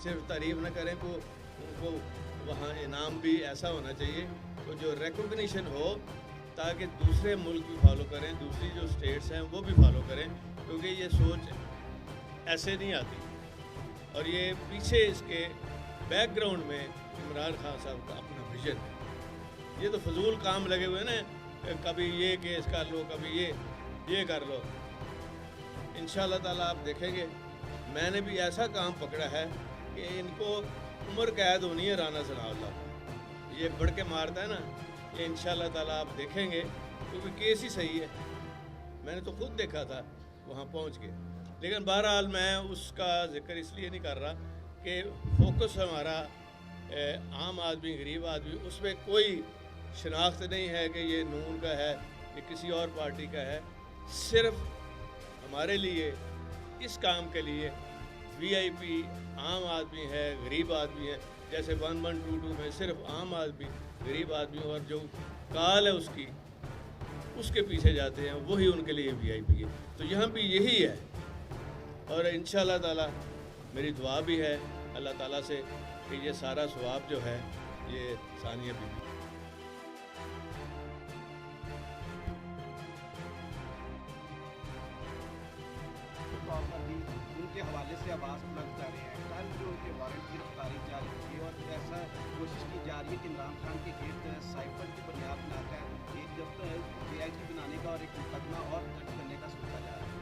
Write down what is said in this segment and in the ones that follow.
सिर्फ तारीफ न करें को उनको वहाँ इनाम भी ऐसा होना चाहिए तो जो रिकॉग्निशन हो ताकि दूसरे मुल्क भी फॉलो करें, दूसरी जो स्टेट्स हैं वो भी फॉलो करें, क्योंकि ये सोच ऐसे नहीं आती। और ये पीछे इसके बैकग्राउंड में इमरान खान साहब का अपना विजन है। ये तो फजूल काम लगे हुए ना, कभी ये केस कर लो, कभी ये कर लो। इंशाअल्लाह ताला आप देखेंगे मैंने भी ऐसा काम पकड़ा है कि इनको उम्र कैद होनी है राना सनाउल्लाह। ये बढ़ के मारता है ना, ये इंशाअल्लाह ताला आप देखेंगे, क्योंकि केस ही सही है। मैंने तो खुद देखा था वहाँ पहुँच के। लेकिन बहरहाल मैं उसका जिक्र इसलिए नहीं कर रहा कि फोकस हमारा आम आदमी, गरीब आदमी, उसमें कोई शनाख्त नहीं है कि ये नून का है या किसी और पार्टी का है। सिर्फ हमारे लिए इस काम के लिए वीआईपी आम आदमी है, गरीब आदमी है। जैसे 1122 में सिर्फ आम आदमी, गरीब आदमी और जो काल है उसके पीछे जाते हैं, वही उनके लिए वीआईपी है। तो यहाँ भी यही है। और इंशाअल्लाह ताला मेरी दुआ भी है अल्लाह ताला से कि ये सारा सवाब जो है ये सानिया बीबी तौर पर भी उनके हवाले से आवाज़ बुलंद कर रहे हैं। कल जो उनके वारंट गिरफ्तारी जारी की और ऐसा कोशिश की जा रही है कि इमरान खान के गेट साइफर की बुनियाद बनाकर एक जब जेआईटी बनाने का और एक मुकदमा और दर्ज करने का सोचा जा रहा है।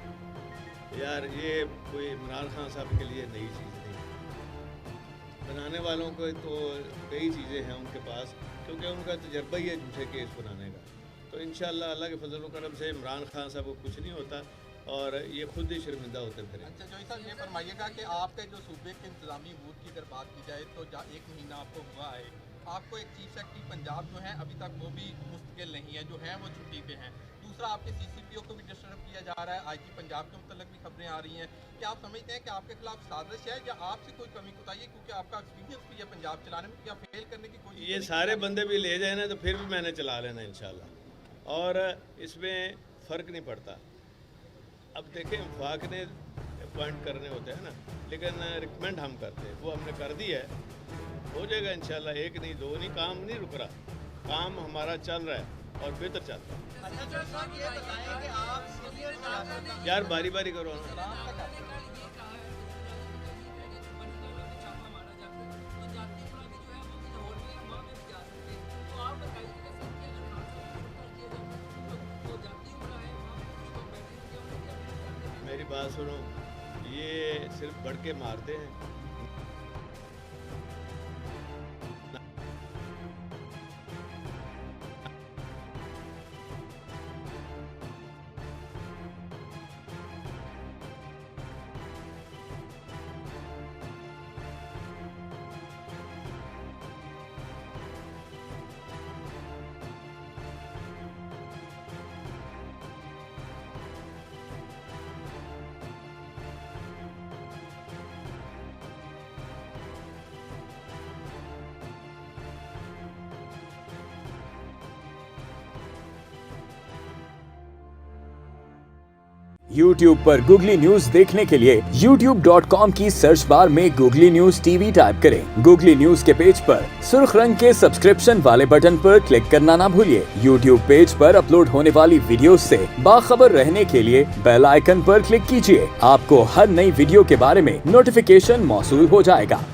यार ये कोई इमरान खान साहब के लिए नई चीज़ नहीं, बनाने वालों को तो कई चीज़ें हैं उनके पास, क्योंकि उनका तजर्बा ही है झूठे केस बनाने का। तो इंशाअल्लाह अल्लाह के फजल व करम से इमरान खान साहब को कुछ नहीं होता और ये खुद ही शर्मिंदा होते फिर। अच्छा जोई साहब, ये फरमाइएगा कि आपके जो सूबे के इंतजामी अमूर की अगर बात की जाए तो 1 महीना आपको हुआ है, आपको एक चीफ सेक्रेटरी पंजाब जो है अभी तक वो भी मुस्तकिल नहीं है, जो है वो छुट्टी पे हैं। दूसरा, आपके CCPO को भी डिस्टर्ब किया जा रहा है, IG पंजाब के मुतल्लिक भी खबरें आ रही हैं। क्या आप समझते हैं कि आपके खिलाफ साजिश है या आपसे कोई कमी कोताही है, क्योंकि आपका एक्सपीरियंस भी है पंजाब चलाने में, क्या फेल करने की कोशिश? ये सारे बंदे भी ले जाए ना तो फिर भी मैंने चला लेना इंशाल्लाह, और इसमें फ़र्क नहीं पड़ता। अब देखें वफाक ने अपॉइंट करने होते हैं ना, लेकिन रिकमेंड हम करते हैं, वो हमने कर दी है, हो जाएगा इंशाल्लाह। 1 नहीं 2 नहीं, काम नहीं रुक रहा, काम हमारा चल रहा है और बेहतर चल रहा है। यार बारी बारी करो ना। मेरी बात सुनो, ये सिर्फ बढ़ के मारते हैं। YouTube पर गूगली न्यूज देखने के लिए youtube.com की सर्च बार में गूगली न्यूज TV टाइप करें। गूगली न्यूज के पेज पर सुर्ख रंग के सब्सक्रिप्शन वाले बटन पर क्लिक करना ना भूलिए। YouTube पेज पर अपलोड होने वाली वीडियोस से बाखबर रहने के लिए बेल आइकन पर क्लिक कीजिए। आपको हर नई वीडियो के बारे में नोटिफिकेशन मौसूल हो जाएगा।